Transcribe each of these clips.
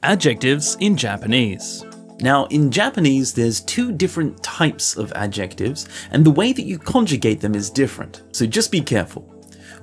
Adjectives in Japanese. Now, in Japanese, there's two different types of adjectives, and the way that you conjugate them is different. So just be careful.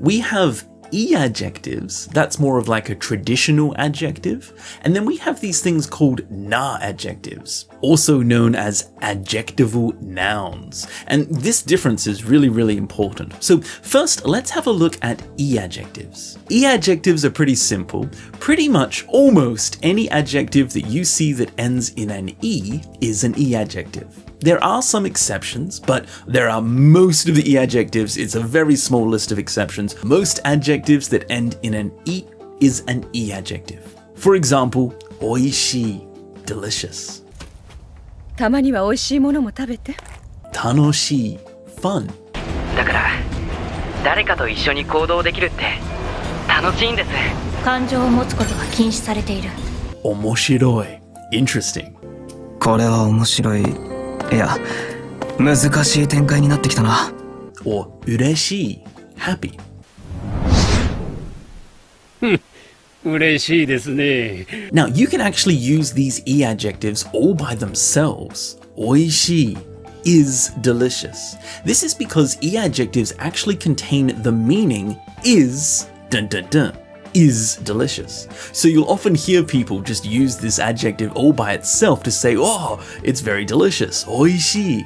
We have e-adjectives, that's more of like a traditional adjective, and then we have these things called na-adjectives, also known as adjectival nouns. And this difference is really important. So first, let's have a look at e-adjectives. E-adjectives are pretty simple. Pretty much almost any adjective that you see that ends in an e is an e-adjective. There are some exceptions, but there are most of the e-adjectives. It's a very small list of exceptions. Most adjectives that end in an e is an e-adjective. For example, oishii, delicious. たまには美味しいものも食べて。Tanoshii, fun. だから、誰かと一緒に行動できるって楽しいんです。感情を持つことが禁止されている。Omoshiroi, interesting. これは面白い。いや、難しい展開になってきたな。Or ureshii, happy. 嬉しいですね。Now, you can actually use these e-adjectives all by themselves. Oishii is delicious. This is because e-adjectives actually contain the meaning is is delicious. So you'll often hear people just use this adjective all by itself to say, oh, it's very delicious. Oishii.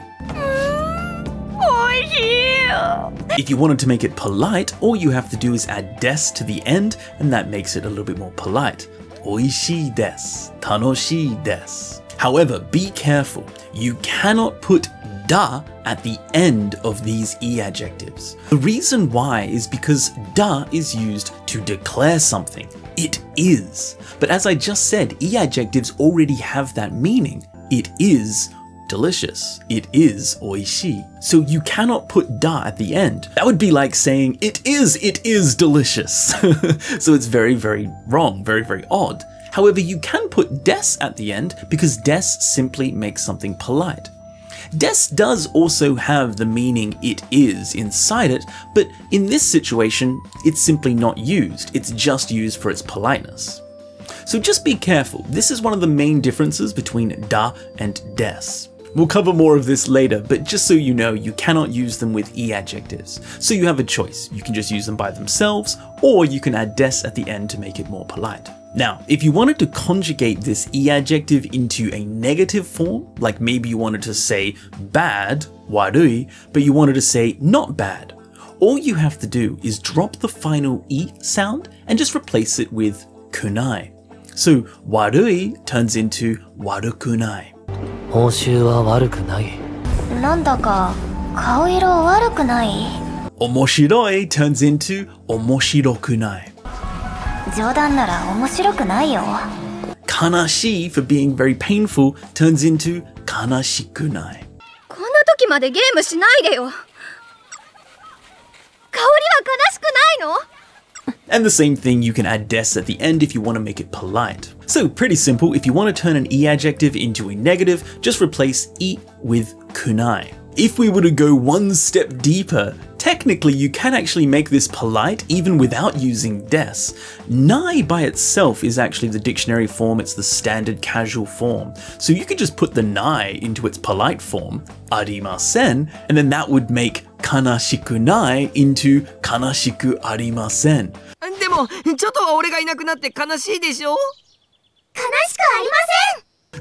If you wanted to make it polite, all you have to do is add des to the end, and that makes it a little bit more polite. Oishii desu, tanoshii desu. However, be careful. You cannot put da at the end of these e-adjectives. The reason why is because da is used to declare something. It is. But as I just said, e-adjectives already have that meaning. It is delicious. It is oishii. So you cannot put da at the end. That would be like saying it is delicious. So it's very wrong, very odd. However, you can put des at the end because des simply makes something polite. Des does also have the meaning it is inside it, but in this situation, it's simply not used. It's just used for its politeness. So just be careful. This is one of the main differences between da and des. We'll cover more of this later, but just so you know, you cannot use them with e-adjectives. So you have a choice. You can just use them by themselves, or you can add des at the end to make it more polite. Now, if you wanted to conjugate this e-adjective into a negative form, like maybe you wanted to say bad, warui, but you wanted to say not bad, all you have to do is drop the final e sound and just replace it with kunai. So warui turns into warukunai. 報酬は悪くない。なんだか顔色悪くない。 Omoshiroi turns into omoshirokunai. 冗談なら面白くないよ。 Kanashi, for being very painful, turns into kanashikunai. こんな時までゲームしないでよ。香りは悲しくないの？ And the same thing, you can add des at the end if you want to make it polite. So pretty simple. If you want to turn an e-adjective into a negative, just replace e with kunai. If we were to go one step deeper, technically you can actually make this polite even without using des. Nai by itself is actually the dictionary form, it's the standard casual form. So you could just put the nai into its polite form, arimasen, and then that would make kanashikunai into kanashiku arimasen. でも、ちょっとは俺がいなくなって悲しいでしょ？悲しくありま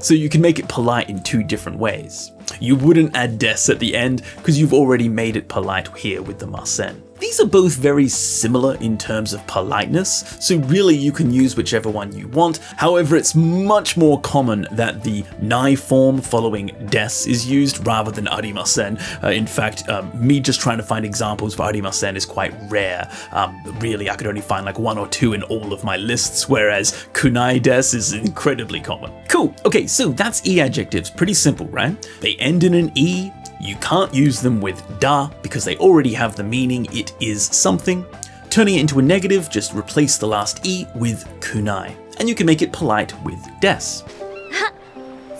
せん。 So you can make it polite in two different ways. You wouldn't add des at the end because you've already made it polite here with the masen. These are both very similar in terms of politeness, so really you can use whichever one you want. However, it's much more common that the nai form following des is used rather than arimasen. In fact, me just trying to find examples for arimasen is quite rare. Really, I could only find like one or two in all of my lists, whereas kunai des is incredibly common. Cool, okay, so that's e-adjectives, pretty simple, right? They end in an e. You can't use them with da because they already have the meaning it is something. Turning it into a negative, just replace the last e with kunai. And you can make it polite with des.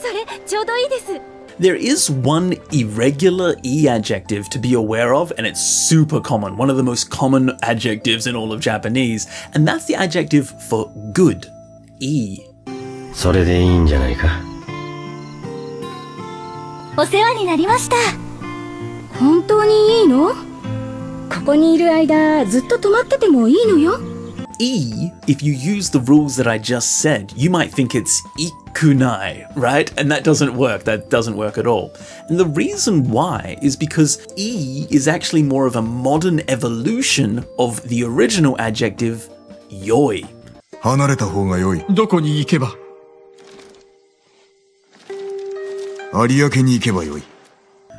それちょうどいいです。 There is one irregular e-adjective to be aware of, and it's super common, one of the most common adjectives in all of Japanese, and that's the adjective for good, e. それでいいんじゃないか。お世話になりました。本当にいいの？ここにいる間ずっと泊まっててもいいのよ。E, if you use the rules that I just said, you might think it's ikunai, right? And that doesn't work. That doesn't work at all. And the reason why is because E is actually more of a modern evolution of the original adjective yoi. 離れた方が良い。どこに行けば？有明に行けば良い。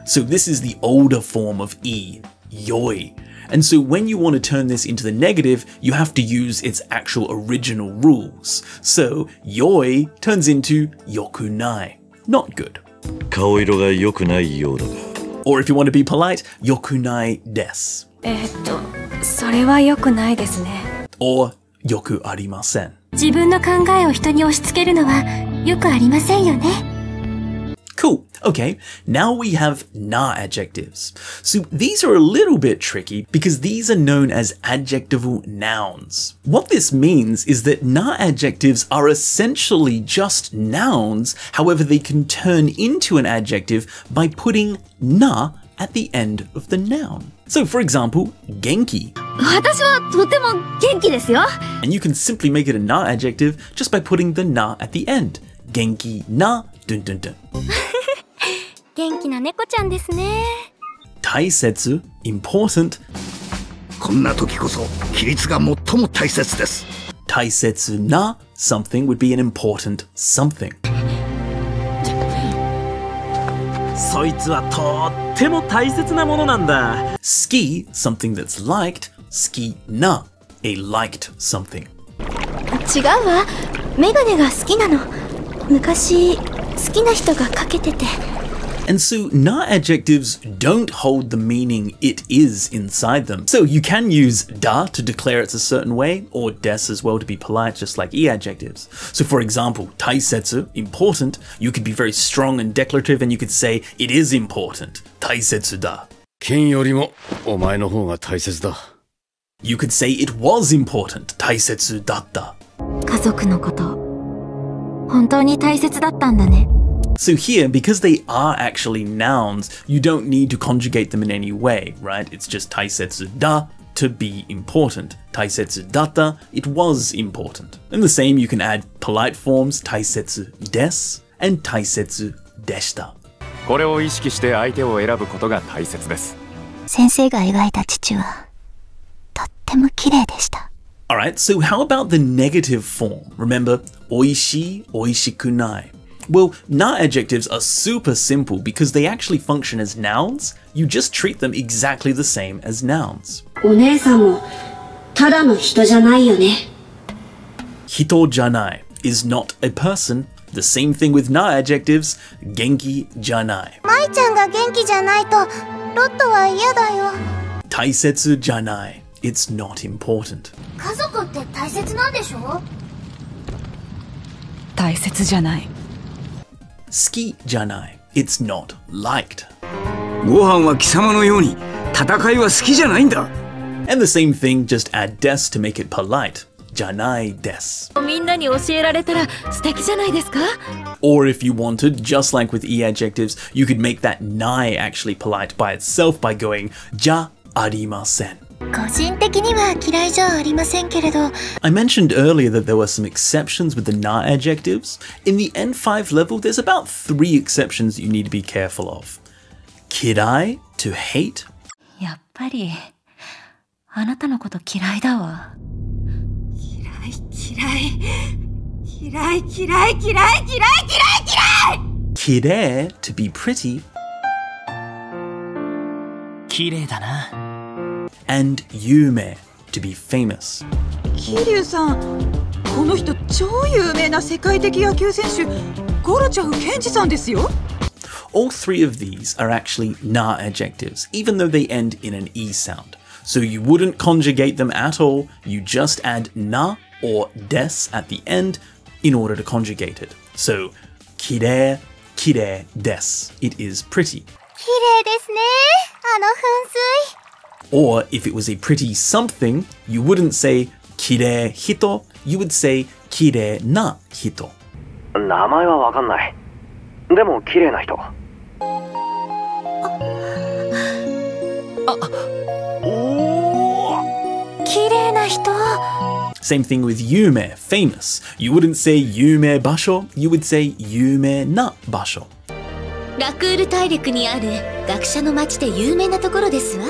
So this is the older form of E, yoi. And so when you want to turn this into the negative, you have to use its actual original rules. So yoi turns into yokunai, not good. 顔色が良くないようだが。Or if you want to be polite, yokunai desu. それは良くないですね。Or yoku arimasen. 自分の考えを人に押し付けるのはよくありませんよね。Cool. Okay, now we have na adjectives. So these are a little bit tricky because these are known as adjectival nouns. What this means is that na adjectives are essentially just nouns, however they can turn into an adjective by putting na at the end of the noun. So for example, genki. 私はとても元気ですよ。And you can simply make it a na adjective just by putting the na at the end. Genki na dun dun dun. 元気な猫ちゃんですね。Taisetsu, important. こんな時こそ規律が最も大切です。Taisetsu na something would be an important something. そいつはとっても大切なものなんだ。Ski, something that's liked. Ski na, a liked something. 違うわ。メガネが好きなの。昔好きな人がかけてて。And so na adjectives don't hold the meaning it is inside them. So you can use da to declare it's a certain way, or des as well to be polite, just like e adjectives. So for example, taisetsu, important, you could be very strong and declarative and you could say it is important. Taisetsu da. 金よりもお前の方が大切だ。You could say it was important. Taisetsu datta. 家族のこと、本当に大切だったんだね。So here, because they are actually nouns, you don't need to conjugate them in any way, right? It's just taisetsu da to be important. Taisetsu datta, it was important. And the same, you can add polite forms, taisetsu desu and taisetsu deshita. これを意識して相手を選ぶことが大切です。先生が描いた父はとっても綺麗でした。Alright, so how about the negative form? Remember, oishii, oishikunai. Well, na adjectives are super simple because they actually function as nouns. You just treat them exactly the same as nouns. お姉さんもただの人じゃないよね。Hito janai is not a person. The same thing with na adjectives. Genki janai. 舞ちゃんが元気じゃないとロットは嫌だよ。Taisetsu janai. It's not important. 家族って大切なんでしょ？大切じゃない。Ski janai. It's not liked. ご飯は貴様のように戦いは好きじゃないんだ。And the same thing, just add des to make it polite. Janai des. みんなに教えられたら素敵じゃないですか？ Or if you wanted, just like with e adjectives, you could make that nai actually polite by itself by going ja arimasen. 個人的には嫌いじゃありませんけれど。I mentioned earlier that there were some exceptions with the na adjectives. In the N5 level, there's about 3 exceptions you need to be careful of. Kirai, to hate. やっぱりあなたのこと嫌いだわ。嫌い。Kire, to be pretty. 綺麗だな。And yume, to be famous. 桐生さん、この人超有名な世界的野球選手、ゴロチャフケンジさんですよ。All 3 of these are actually na adjectives, even though they end in an e sound. So you wouldn't conjugate them at all, you just add na or des at the end in order to conjugate it. So, kire des. It is pretty. 綺麗ですね、あの噴水。Or if it was a pretty something, you wouldn't say kire hito, you would say kire na hito. 名前はわかんない。でも綺麗な人。綺麗な人。 Same thing with yume, famous. You wouldn't say yume basho, you would say yume na basho. ラクール大陸にある学者の町で有名なところですわ。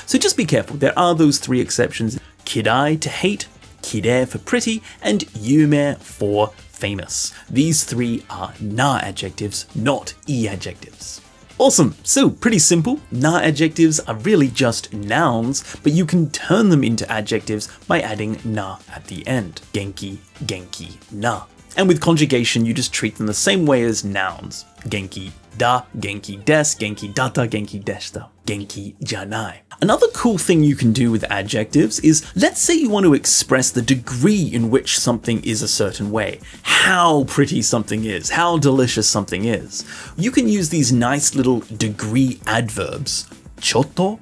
So just be careful, there are those three exceptions. Kirai to hate, kire for pretty, and yume for famous. These three are na adjectives, not e adjectives. Awesome, so pretty simple. Na adjectives are really just nouns, but you can turn them into adjectives by adding na at the end. Genki, genki, na. And with conjugation, you just treat them the same way as nouns. Genki da, genki des, genki data, genki deshita, genki janai. Another cool thing you can do with adjectives is, let's say you want to express the degree in which something is a certain way, how pretty something is, how delicious something is. You can use these nice little degree adverbs. Chotto.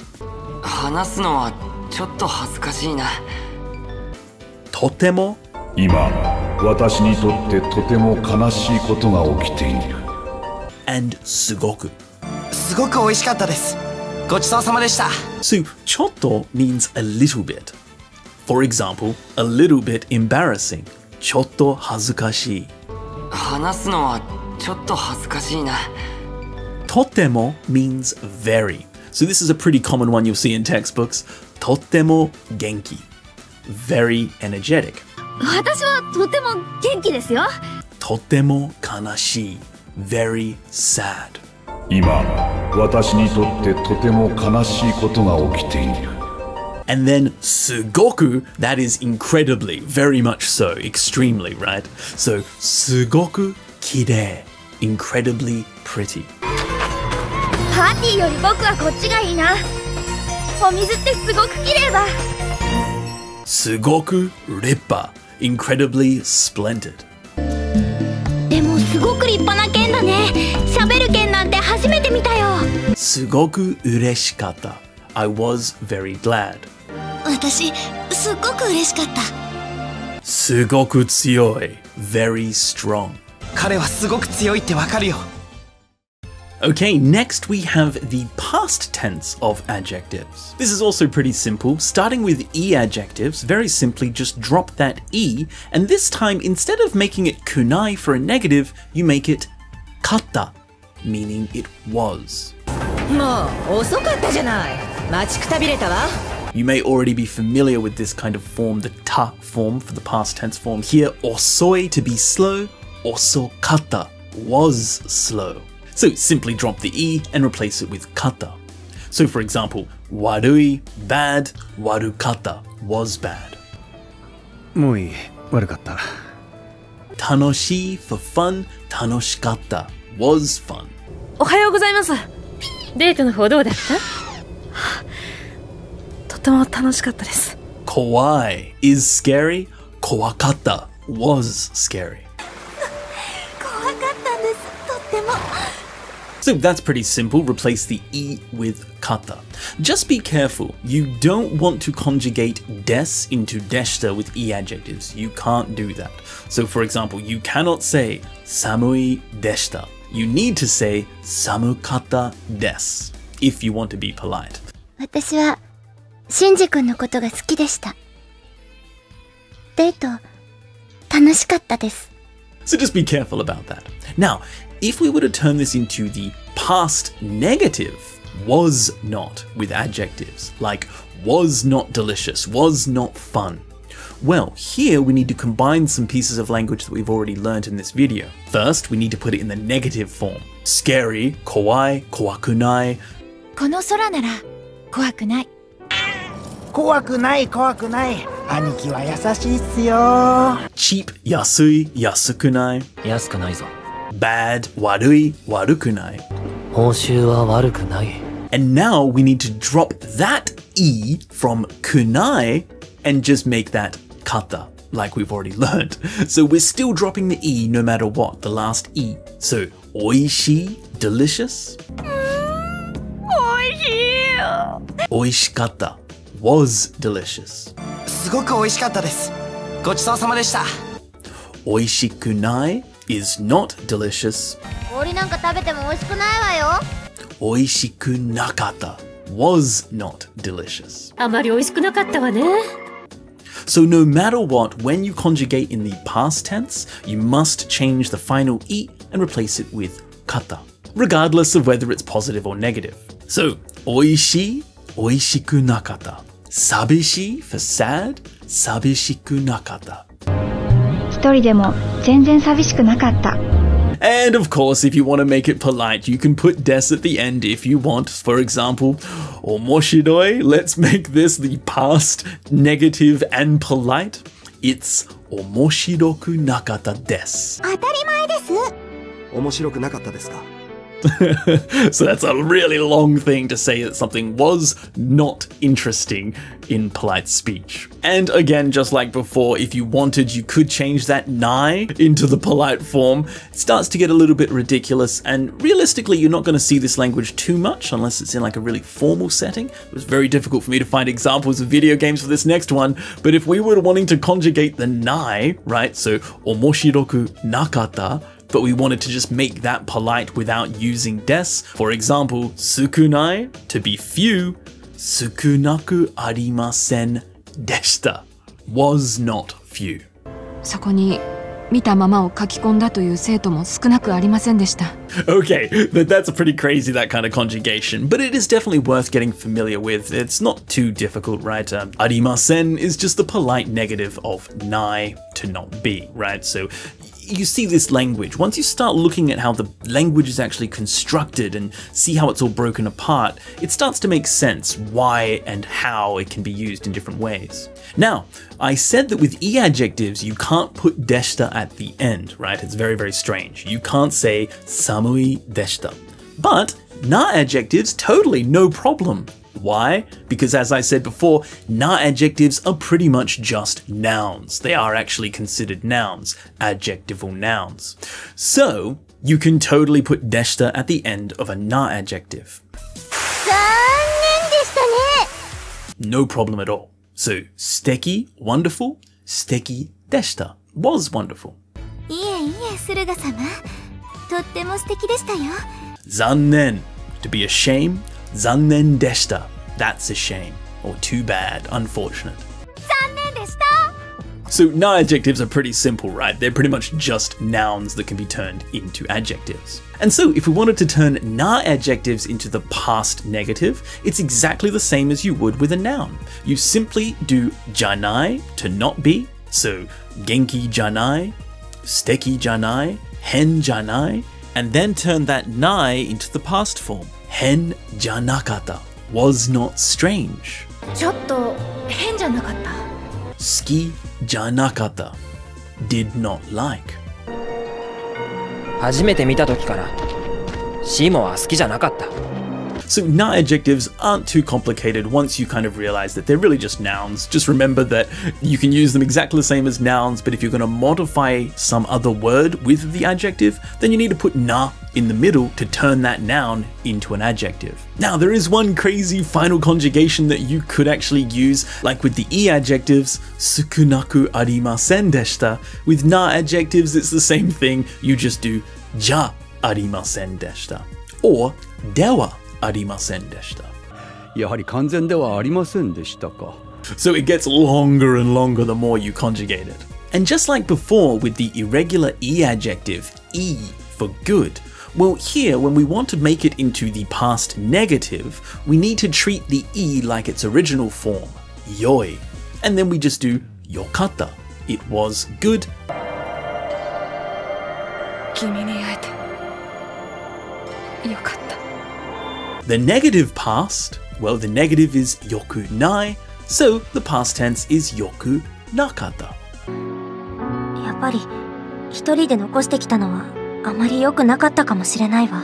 話すのはちょっと恥ずかしいな。Totemo. 今、私にとってとても悲しいことが起きている。And sugoku. すごく美味しかったです。ごちそうさまでした。 So, chotto means a little bit. For example, a little bit embarrassing. Chotto hazukashii. 話すのはちょっと恥ずかしいな。Totemo means very. So this is a pretty common one you'll see in textbooks. Totemo genki. Very energetic. 私はとても元気ですよ。Totemo kanashii. Very sad. 今、私にとってとても悲しいことが起きている。 And then sugoku, that is incredibly, very much so, extremely, right? So sugoku kirei, incredibly pretty. パーティーより僕はこっちがいいな。お水ってすごく綺麗だ。Sugoku rippa, incredibly splendid. でもすごく立派な剣だね。喋る剣なんて初めて見たよ。Sugoku ureshikatta. I was very glad. 私、すっごく嬉しかった。Sugoku tsuyoi. Very strong. 彼はすごく強いってわかるよ。Okay, next we have the past tense of adjectives. This is also pretty simple. Starting with e adjectives, very simply just drop that e, and this time instead of making it kunai for a negative, you make it katta, meaning it was. もう遅かったじゃない。待ちくたびれたわ。 You may already be familiar with this kind of form, the ta form for the past tense form. Here, osoi to be slow, osokata was slow. So simply drop the e and replace it with kata. So for example, warui, bad, warukata, was bad. もういい、悪かった。Tanoshii for fun, tanoshikatta, was fun. おはようございます。デートの方どうだった？とても楽しかったです。Kawaii is scary, kowakatta was scary. 怖かったんです。とっても。 So that's pretty simple, replace the e with kata. Just be careful, you don't want to conjugate des into deshita with e adjectives. You can't do that. So for example, you cannot say samui deshita. You need to say samukata des if you want to be polite. 私は、シンジ君のことが好きでした。デート、楽しかったです。 So just be careful about that. Now, if we were to turn this into the past negative, was not with adjectives, like was not delicious, was not fun. Well, here we need to combine some pieces of language that we've already learned in this video. First, we need to put it in the negative form. Scary, kawaii, kawakunai. この空なら、怖くない。怖くない怖くない。兄貴は優しいっすよ。Cheap, yasui, yasukunai. 安くないぞ。Bad, warui, warukunai. 報酬は悪くない。 And now we need to drop that e from kunai and just make that kata, like we've already learned. So we're still dropping the e no matter what, the last e. So, oishii, delicious. Oishikatta, was delicious. すごく美味しかったです。ごちそうさまでした。Oishikunai is not delicious. 氷なんか食べても美味しくないわよ。Oishikunakata was not delicious. あまり美味しくなかったわね。So no matter what, when you conjugate in the past tense, you must change the final i and replace it with kata, regardless of whether it's positive or negative. So, oishii, oishiku nakata. Sabishi for sad, sabishiku nakata. 一人でも全然寂しくなかった。 And of course, if you want to make it polite, you can put des at the end if you want. For example, omoshiroi, let's make this the past negative and polite. It's omoshiroku nakata desu. 当たり前です。面白くなかったですか? So that's a really long thing to say that something was not interesting in polite speech. And again, just like before, if you wanted, you could change that nai into the polite form. It starts to get a little bit ridiculous, and realistically, you're not going to see this language too much unless it's in like a really formal setting. It was very difficult for me to find examples of video games for this next one, but if we were wanting to conjugate the nai, right, so omoshiroku nakata, but we wanted to just make that polite without using des. For example, sukunai, to be few, sukunaku arimasen deshita, was not few. そこに見たままを書き込んだという生徒も少なくありませんでした。 Okay, that's pretty crazy, that kind of conjugation, but it is definitely worth getting familiar with. It's not too difficult, right? Arimasen is just the polite negative of nai, to not be, right? So you see this language. Once you start looking at how the language is actually constructed and see how it's all broken apart, it starts to make sense why and how it can be used in different ways. Now, I said that with e-adjectives, you can't put deshita at the end, right? It's very, very strange. You can't say samui deshita. But na adjectives, totally no problem. Why? Because as I said before, na adjectives are pretty much just nouns. They are actually considered nouns, adjectival nouns. So you can totally put deshita at the end of a na adjective. No problem at all. So steki, wonderful, steki deshita, was wonderful. いえいえ、駿河様。とっても素敵でしたよ。Zannen, to be a shame. Zannen deshita. That's a shame. Or too bad, unfortunate. 残念でした。 So na adjectives are pretty simple, right? They're pretty much just nouns that can be turned into adjectives. And so if we wanted to turn na adjectives into the past negative, it's exactly the same as you would with a noun. You simply do janai, to not be. So genki janai, steki janai, hen janai, and then turn that nai into the past form. Hen janakata, was not strange. ちょっと変じゃなかった。 Ski janakata, did not like. 初めて見た時からシモは好きじゃなかった。 So na adjectives aren't too complicated once you kind of realize that they're really just nouns. Just remember that you can use them exactly the same as nouns, but if you're going to modify some other word with the adjective, then you need to put na in the middle to turn that noun into an adjective. Now, there is one crazy final conjugation that you could actually use, like with the e adjectives, sukunaku arimasen deshita. With na adjectives, it's the same thing. You just do ja arimasen deshita or dewa arimasen deshita. やはり完全ではありませんでしたか。 So it gets longer and longer the more you conjugate it. And just like before with the irregular e adjective, e for good, well, here, when we want to make it into the past negative, we need to treat the e like its original form, yoi. And then we just do yokata. It was good. 君に会えてよかった。 The negative past, well, the negative is yoku nai, so the past tense is yoku nakata. やっぱり一人で残してきたのはあまり良くなかったかもしれないわ。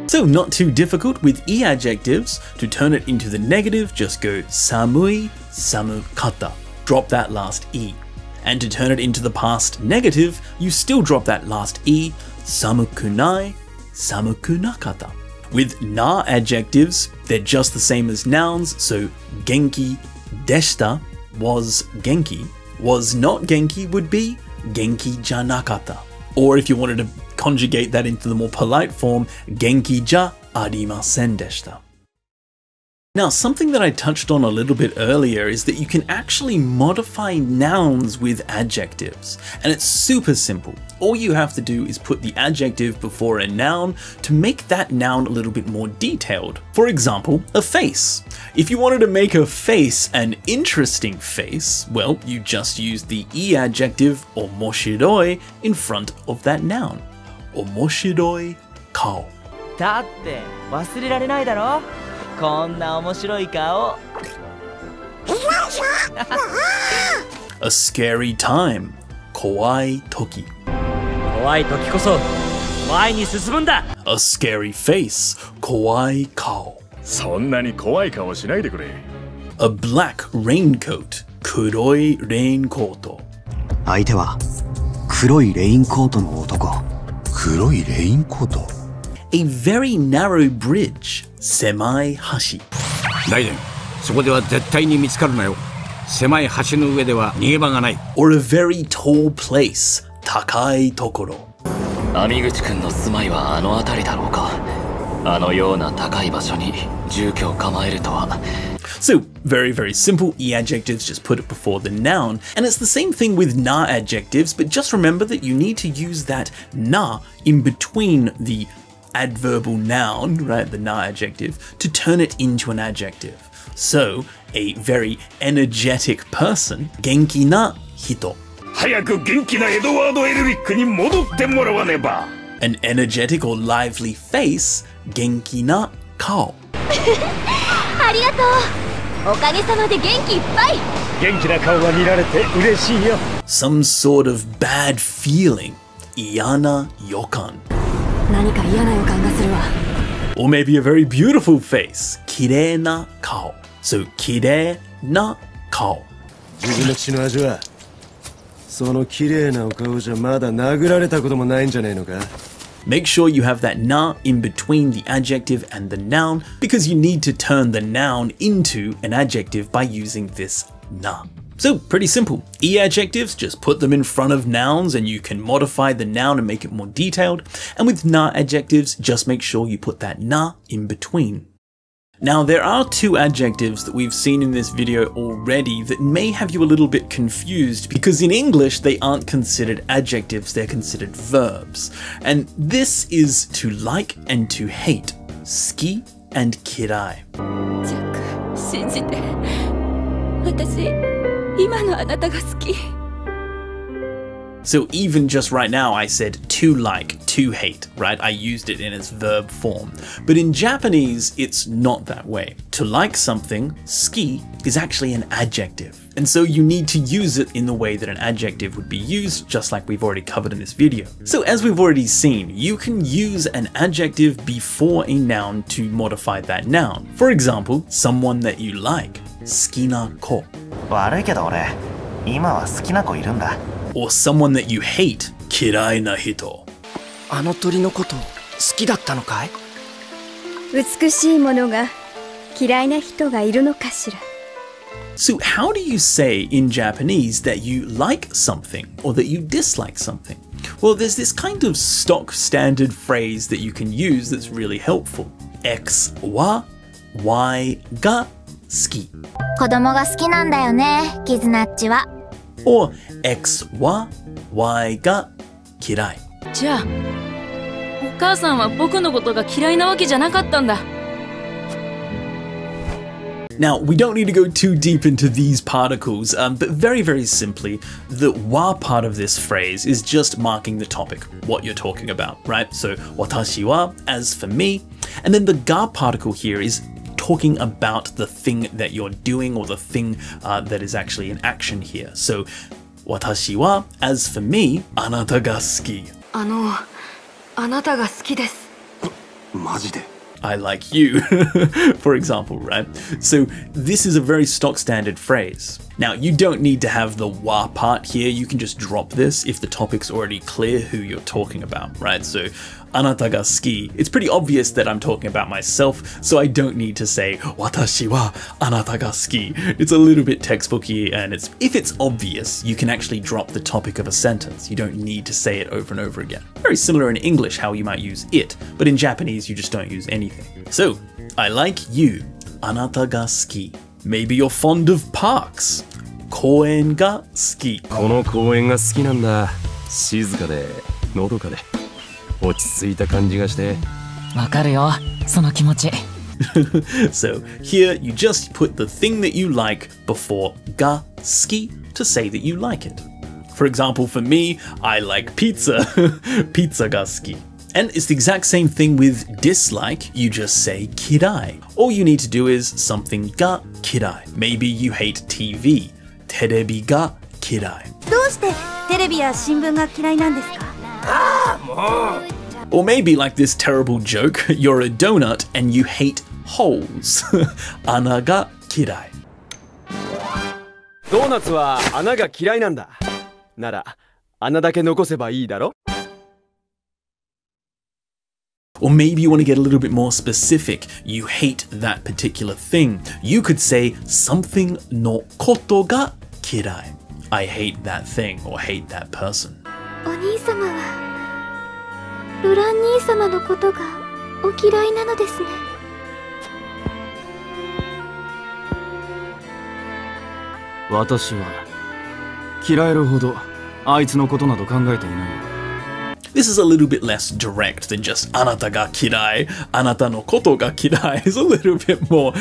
So not too difficult with e adjectives. To turn it into the negative, just go samui, samukata. Drop that last e. And to turn it into the past negative, you still drop that last e, samukunai, samukunakata. With na adjectives, they're just the same as nouns, so genki deshita, was genki. Was not genki would be genki janakata. Or if you wanted to conjugate that into the more polite form, genki ja arimasen deshita. Now, something that I touched on a little bit earlier is that you can actually modify nouns with adjectives, and it's super simple. All you have to do is put the adjective before a noun to make that noun a little bit more detailed. For example, a face. If you wanted to make a face an interesting face, well, you just use the e adjective omoshiroi in front of that noun. Omoshiroi kao. だって忘れられないだろこんな面白い顔 A scary time. Kowai toki. 怖い時こそ前に進むんだ A scary face. Kowai kao. そんなに怖い顔しないでくれ A black raincoat. Kuroi raincoat. 相手は黒いレインコートの男黒いレインコート A very narrow bridge. Semai hashi. ライデン、そこでは絶対に見つかるなよ。狭い橋の上では逃げ場がない。Or a very tall place. Takai tokoro. 網口くんの住まいはあの辺りだろうか。あのような高い場所に住居を構えるとは。So, very, very simple. E adjectives, just put it before the noun. And it's the same thing with na adjectives, but just remember that you need to use that na in between the adverbal noun, right, the na adjective, to turn it into an adjective. So, a very energetic person, genki na hito. 早く元気なエドワード・エルリックに戻ってもらわねば。An energetic or lively face, genki na kao. ありがとう。おかげさまで元気いっぱい。元気な顔が見られて嬉しいよ。Some sort of bad feeling, iyana yokan. 何か嫌な予感がするわ。Or maybe a very beautiful face, kirei na kao. So, kirei na kao. 自分の血の味はその綺麗なお顔じゃまだ殴られたこともないんじゃないのか Make sure you have that na in between the adjective and the noun because you need to turn the noun into an adjective by using this na. So, pretty simple. E adjectives, just put them in front of nouns and you can modify the noun and make it more detailed. And with na adjectives, just make sure you put that na in between. Now, there are two adjectives that we've seen in this video already that may have you a little bit confused because in English, they aren't considered adjectives, they're considered verbs. And this is to like and to hate, suki and kirai. 信じて。私、今のあなたが好き。So even just right now, I said to like, to hate, right? I used it in its verb form. But in Japanese, it's not that way. To like something, suki, is actually an adjective. And so you need to use it in the way that an adjective would be used, just like we've already covered in this video. So as we've already seen, you can use an adjective before a noun to modify that noun. For example, someone that you like, 好きな子。悪いけど俺、今は好きな子いるんだ。Or someone that you hate, 嫌いな人。あの鳥のこと好きだったのかい？美しいものが嫌いな人がいるのかしら。So how do you say in Japanese that you like something or that you dislike something? Well, there's this kind of stock standard phrase that you can use that's really helpful. X は Y が好き。子供が好きなんだよね、キズナッチは。Or X は Y が嫌い。じゃあ、お母さんは僕のことが嫌いなわけじゃなかったんだ。Now, we don't need to go too deep into these particles, but very, very simply, the wa part of this phrase is just marking the topic, what you're talking about, right? So, watashi wa, as for me, and then the ga particle here is talking about the thing that you're doing or the thing that is actually in action here. So, watashi wa, as for me, あなたが好き。あなたが好きです。マジで I like you, for example, right? So this is a very stock standard phrase. Now, you don't need to have the wa part here. You can just drop this if the topic's already clear who you're talking about, right? So, anata ga suki, it's pretty obvious that I'm talking about myself, so I don't need to say watashi wa anata ga suki. It's a little bit textbooky, and if it's obvious, you can actually drop the topic of a sentence. You don't need to say it over and over again. Very similar in English how you might use it, but in Japanese you just don't use anything. So, I like you, anata ga suki. Maybe you're fond of parks. 公園が好き。この公園が好きなんだ。静かで、のどかで、落ち着いた感じがして。わかるよ、その気持ち。So here you just put the thing that you like before が好き to say that you like it. For example, for me, I like pizza. Pizza が好き. And it's the exact same thing with dislike, you just say kirai. All you need to do is something ga kirai. Maybe you hate TV. Terebi ga kirai. どうしてテレビや新聞が嫌いなんですか? Or maybe like this terrible joke, you're a donut and you hate holes. Ana ga kirai. ドーナツは穴が嫌いなんだ。なら、穴だけ残せばいいだろ? Or maybe you want to get a little bit more specific. You hate that particular thing. You could say something no koto ga kirai. I hate that thing or hate that person. お兄様はルラン兄様のことがお嫌いなのですね。私は嫌えるほどあいつのことなど考えていないよ。This is a little bit less direct than just あなたが嫌い、あなたのことが嫌い is a little bit more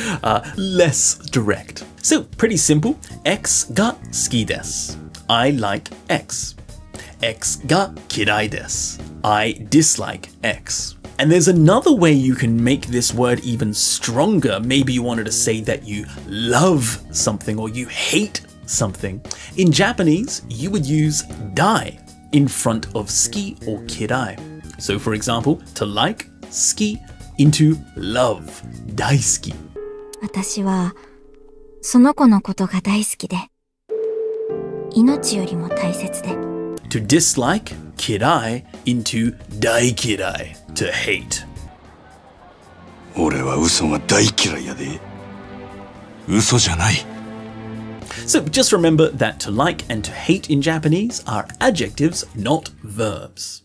less direct. So, pretty simple. X が好きです。I like X. X が嫌いです。I dislike X. And there's another way you can make this word even stronger. Maybe you wanted to say that you love something or you hate something. In Japanese, you would use dai in front of suki or kirai. So for example, to like, suki, into love, daisuki. 私はその子のことが大好きで、命よりも大切で。To dislike, kirai, into daikirai, to hate. 俺は嘘が大嫌いやで。嘘じゃない。So just remember that to like and to hate in Japanese are adjectives, not verbs.